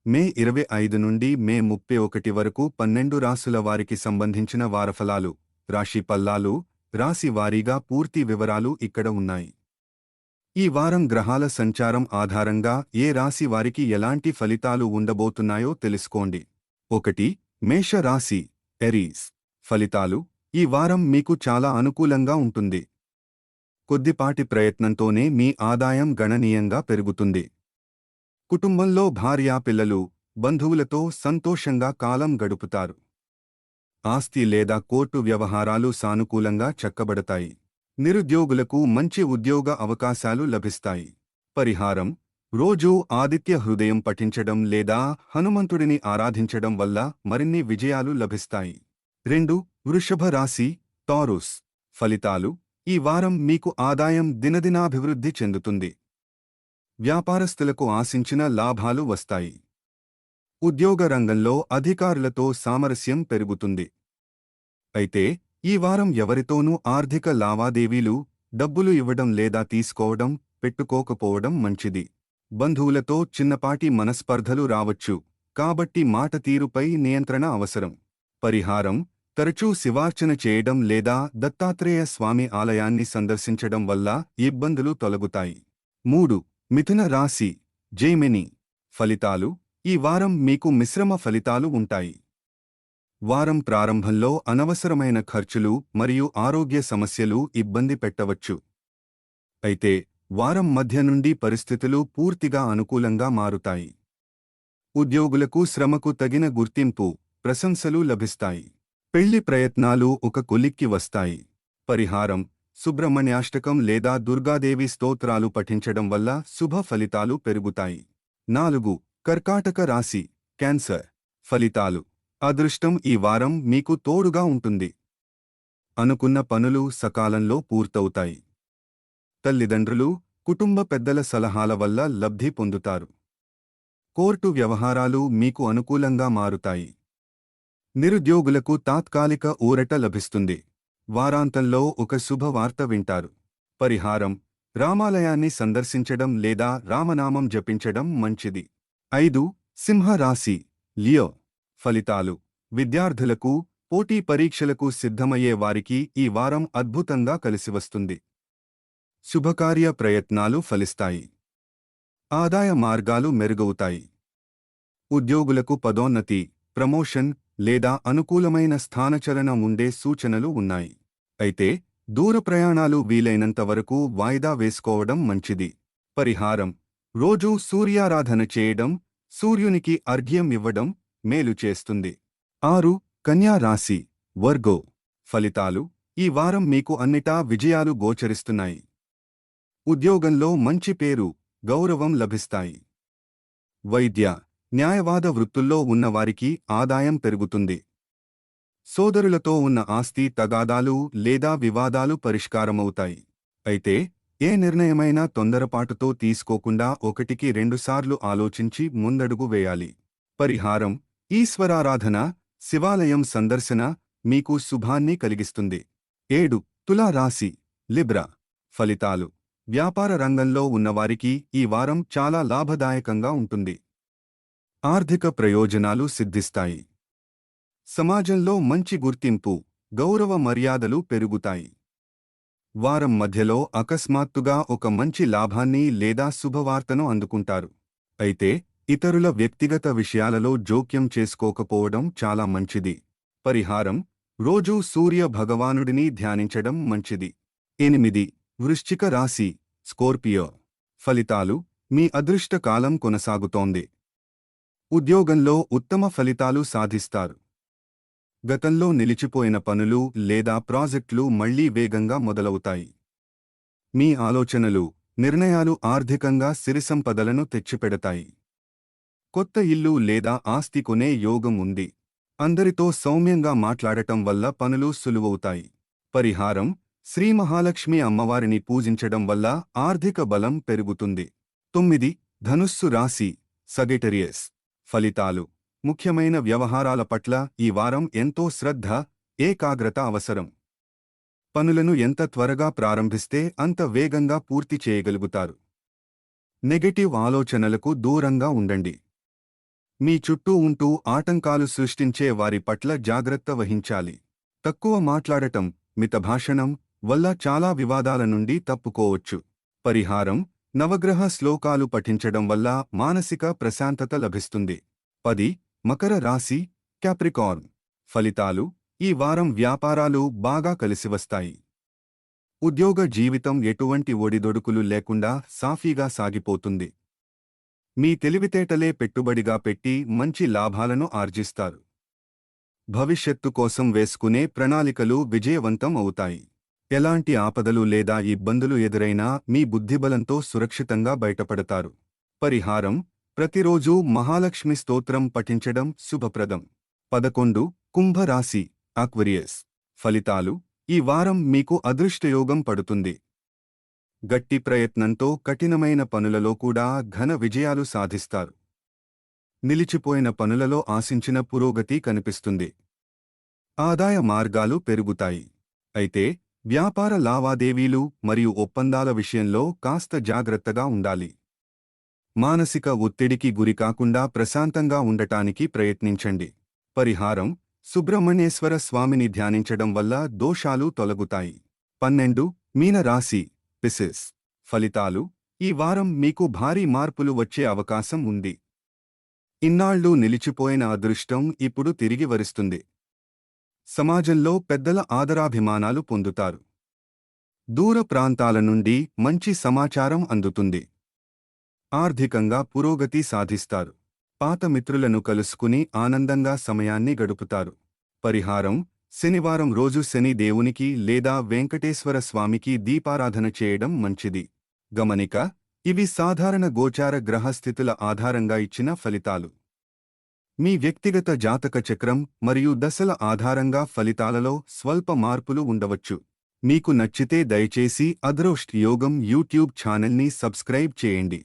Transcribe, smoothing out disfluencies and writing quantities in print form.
మే 25 నుండి మే 31 వరకు 12 రాసుల వారికి సంబంధించిన వారఫలాలు, రాశి పల్లాలు, రాశి వారీగా పూర్తి వివరాలు ఇక్కడ ఉన్నాయి. ఈ వారం గ్రహాల సంచారం ఆధారంగా ఏ రాశి వారికి ఎలాంటి ఫలితాలు ఉండబోతున్నాయో తెలుసుకోండి. 1. మేష రాశి, ఎరీస్. ఫలితాలు: ఈ వారం మీకు చాలా అనుకూలంగా ఉంటుంది. కొద్దిపాటి ప్రయత్నంతోనే మీ ఆదాయం గణనీయంగా పెరుగుతుంది. కుటుంబంలో భార్యా పిల్లలు, బంధువులతో సంతోషంగా కాలం గడుపుతారు. ఆస్తి లేదా కోర్టు వ్యవహారాలు సానుకూలంగా చక్కబడతాయి. నిరుద్యోగులకు మంచి ఉద్యోగ అవకాశాలు లభిస్తాయి. పరిహారం: రోజూ ఆదిత్య హృదయం పఠించడం లేదా హనుమంతుడిని ఆరాధించడం వల్ల మరిన్ని విజయాలు లభిస్తాయి. 2. వృషభ రాశి, టారస్. ఫలితాలు: ఈ వారం మీకు ఆదాయం దినదినాభివృద్ధి చెందుతుంది. వ్యాపారస్తులకు ఆశించిన లాభాలు వస్తాయి. ఉద్యోగ రంగంలో అధికారులతో సామరస్యం పెరుగుతుంది. అయితే ఈ వారం ఎవరితోనూ ఆర్థిక లావాదేవీలు, డబ్బులు ఇవ్వడం లేదా తీసుకోవడం పెట్టుకోకపోవడం మంచిది. బంధువులతో చిన్నపాటి మనస్పర్ధలు రావచ్చు, కాబట్టి మాట తీరుపై నియంత్రణ అవసరం. పరిహారం: తరచూ శివార్చన చేయడం లేదా దత్తాత్రేయ స్వామి ఆలయాన్ని సందర్శించడం వల్ల ఇబ్బందులు తొలగుతాయి. 3. మిథున రాశి, జెమిని. ఫలితాలు: ఈ వారం మీకు మిశ్రమ ఫలితాలు ఉంటాయి. వారం ప్రారంభంలో అనవసరమైన ఖర్చులు మరియు ఆరోగ్య సమస్యలు ఇబ్బంది పెట్టవచ్చు. అయితే వారం మధ్య నుండి పరిస్థితులు పూర్తిగా అనుకూలంగా మారుతాయి. ఉద్యోగులకు శ్రమకు తగిన గుర్తింపు, ప్రశంసలు లభిస్తాయి. పెళ్లి ప్రయత్నాలు ఒక కొలిక్కి వస్తాయి. పరిహారం: సుబ్రహ్మణ్యాష్టకం లేదా దుర్గాదేవి స్తోత్రాలు పఠించడం వల్ల శుభ ఫలితాలు పెరుగుతాయి. 4. కర్కాటక రాశి, క్యాన్సర్. ఫలితాలు: అదృష్టం ఈ వారం మీకు తోడుగా ఉంటుంది. అనుకున్న పనులు సకాలంలో పూర్తవుతాయి. తల్లిదండ్రులు, కుటుంబ పెద్దల సలహాల వల్ల లబ్ధి పొందుతారు. కోర్టు వ్యవహారాలు మీకు అనుకూలంగా మారుతాయి. నిరుద్యోగులకు తాత్కాలిక ఊరట లభిస్తుంది. వారాంతంలో ఒక శుభవార్త వింటారు. పరిహారం: రామాలయాన్ని సందర్శించడం లేదా రామనామం జపించడం మంచిది. 5. సింహ రాశి, లియో. ఫలితాలు: విద్యార్థులకు, పోటీ పరీక్షలకు సిద్ధమయ్యే వారికి ఈ వారం అద్భుతంగా కలిసివస్తుంది. శుభకార్య ప్రయత్నాలు ఫలిస్తాయి. ఆదాయ మార్గాలు మెరుగవుతాయి. ఉద్యోగులకు పదోన్నతి, ప్రమోషన్ లేదా అనుకూలమైన స్థానచలనం ఉండే సూచనలు ఉన్నాయి. అయితే దూర ప్రయాణాలు వీలైనంత వరకు వాయిదా వేసుకోవడం మంచిది. పరిహారం: రోజూ సూర్యారాధన చేయడం, సూర్యునికి అర్ఘ్యం ఇవ్వడం మేలు చేస్తుంది. 6. కన్యా రాశి, వర్గో. ఫలితాలు: ఈ వారం మీకు అన్నిటా విజయాలు గోచరిస్తున్నాయి. ఉద్యోగంలో మంచి పేరు, గౌరవం లభిస్తాయి. వైద్య, న్యాయవాద వృత్తుల్లో ఉన్నవారికి ఆదాయం పెరుగుతుంది. సోదరులతో ఉన్న ఆస్తి తగాదాలు లేదా వివాదాలు పరిష్కారమవుతాయి. అయితే ఏ నిర్ణయమైనా తొందరపాటుతో తీసుకోకుండా 1-2 సార్లు ఆలోచించి ముందడుగు వేయాలి. పరిహారం: ఈశ్వరారాధన, శివాలయం సందర్శన మీకు శుభాన్ని కలిగిస్తుంది. 7. తులా రాశి, లిబ్రా. ఫలితాలు: వ్యాపార రంగంలో ఉన్నవారికి ఈ వారం చాలా లాభదాయకంగా ఉంటుంది. ఆర్థిక ప్రయోజనాలు సిద్ధిస్తాయి. సమాజంలో మంచి గుర్తింపు, గౌరవ మర్యాదలు పెరుగుతాయి. వారం మధ్యలో అకస్మాత్తుగా ఒక మంచి లాభాన్ని లేదా శుభవార్తను అందుకుంటారు. అయితే ఇతరుల వ్యక్తిగత విషయాలలో జోక్యం చేసుకోకపోవడం చాలా మంచిది. పరిహారం: రోజూ సూర్య భగవానుడిని ధ్యానించడం మంచిది. 8. వృశ్చిక రాశి, స్కోర్పియో. ఫలితాలు: మీ అదృష్ట కాలం కొనసాగుతోంది. ఉద్యోగంలో ఉత్తమ ఫలితాలు సాధిస్తారు. గతంలో నిలిచిపోయిన పనులు లేదా ప్రాజెక్టులు మళ్లీ వేగంగా మొదలవుతాయి. మీ ఆలోచనలు, నిర్ణయాలు ఆర్థికంగా సిరిసంపదలను తెచ్చిపెడతాయి. కొత్త ఇల్లు లేదా ఆస్తి కొనే యోగం ఉంది. అందరితో సౌమ్యంగా మాట్లాడటం వల్ల పనులు సులువవుతాయి. పరిహారం: శ్రీ మహాలక్ష్మి అమ్మవారిని పూజించడం వల్ల ఆర్థిక బలం పెరుగుతుంది. 9. ధనుస్సు రాశి, సగిటరియస్. ఫలితాలు: ముఖ్యమైన వ్యవహారాల పట్ల ఈ వారం ఎంతో శ్రద్ధ, ఏకాగ్రత అవసరం. పనులను ఎంత త్వరగా ప్రారంభిస్తే అంత వేగంగా పూర్తి చేయగలుగుతారు. నెగటివ్ ఆలోచనలకు దూరంగా ఉండండి. మీ చుట్టూ ఉంటూ ఆటంకాలు సృష్టించే వారి పట్ల జాగ్రత్త వహించాలి. తక్కువ మాట్లాడటం, మితభాషణం వల్ల చాలా వివాదాల నుండి తప్పుకోవచ్చు. పరిహారం: నవగ్రహ శ్లోకాలు పఠించడం వల్ల మానసిక ప్రశాంతత లభిస్తుంది. 10. మకర రాశి, క్యాప్రికార్న్. ఫలితాలు: ఈ వారం వ్యాపారాలు బాగా కలిసివస్తాయి. ఉద్యోగ జీవితం ఎటువంటి ఒడిదొడుకులు లేకుండా సాఫీగా సాగిపోతుంది. మీ తెలివితేటలే పెట్టుబడిగా పెట్టి మంచి లాభాలను ఆర్జిస్తారు. భవిష్యత్తు కోసం వేసుకునే ప్రణాళికలు విజయవంతం అవుతాయి. ఎలాంటి ఆపదలు లేదా ఇబ్బందులు ఎదురైనా మీ బుద్ధిబలంతో సురక్షితంగా బయటపడతారు. పరిహారం: ప్రతిరోజూ మహాలక్ష్మి స్తోత్రం పఠించడం శుభప్రదం. 11. కుంభరాశి, అక్వేరియస్. ఫలితాలు: ఈ వారం మీకు అదృష్టయోగం పడుతుంది. గట్టి ప్రయత్నంతో కఠినమైన పనులలో కూడా ఘన విజయాలు సాధిస్తారు. నిలిచిపోయిన పనులలో ఆశించిన పురోగతి కనిపిస్తుంది. ఆదాయ మార్గాలు పెరుగుతాయి. అయితే వ్యాపార లావాదేవీలు మరియు ఒప్పందాల విషయంలో కాస్త జాగ్రత్తగా ఉండాలి. మానసిక ఒత్తిడికి గురికాకుండా ప్రశాంతంగా ఉండటానికి ప్రయత్నించండి. పరిహారం: సుబ్రహ్మణ్యేశ్వర స్వామిని ధ్యానించడం వల్ల దోషాలు తొలగుతాయి. 12. మీన రాశి, పిసిస్. ఫలితాలు: ఈ వారం మీకు భారీ మార్పులు వచ్చే అవకాశం ఉంది. ఇన్నాళ్లు నిలిచిపోయిన అదృష్టం ఇప్పుడు తిరిగి వరిస్తుంది. సమాజంలో పెద్దల ఆదరాభిమానాలు పొందుతారు. దూర ప్రాంతాల నుండి మంచి సమాచారం అందుతుంది. ఆర్థికంగా పురోగతి సాధిస్తారు. పాత మిత్రులను కలుసుకుని ఆనందంగా సమయాన్ని గడుపుతారు. పరిహారం: శనివారం రోజు శని దేవునికి లేదా వెంకటేశ్వర స్వామికి దీపారాధన చేయడం మంచిది. గమనిక: ఇవి సాధారణ గోచార గ్రహస్థితుల ఆధారంగా ఇచ్చిన ఫలితాలు. మీ వ్యక్తిగత జాతక చక్రం మరియు దశల ఆధారంగా ఫలితాలలో స్వల్ప మార్పులు ఉండవచ్చు. మీకు నచ్చితే దయచేసి అదృష్ట యోగం యూట్యూబ్ ఛానల్ని సబ్స్క్రైబ్ చేయండి.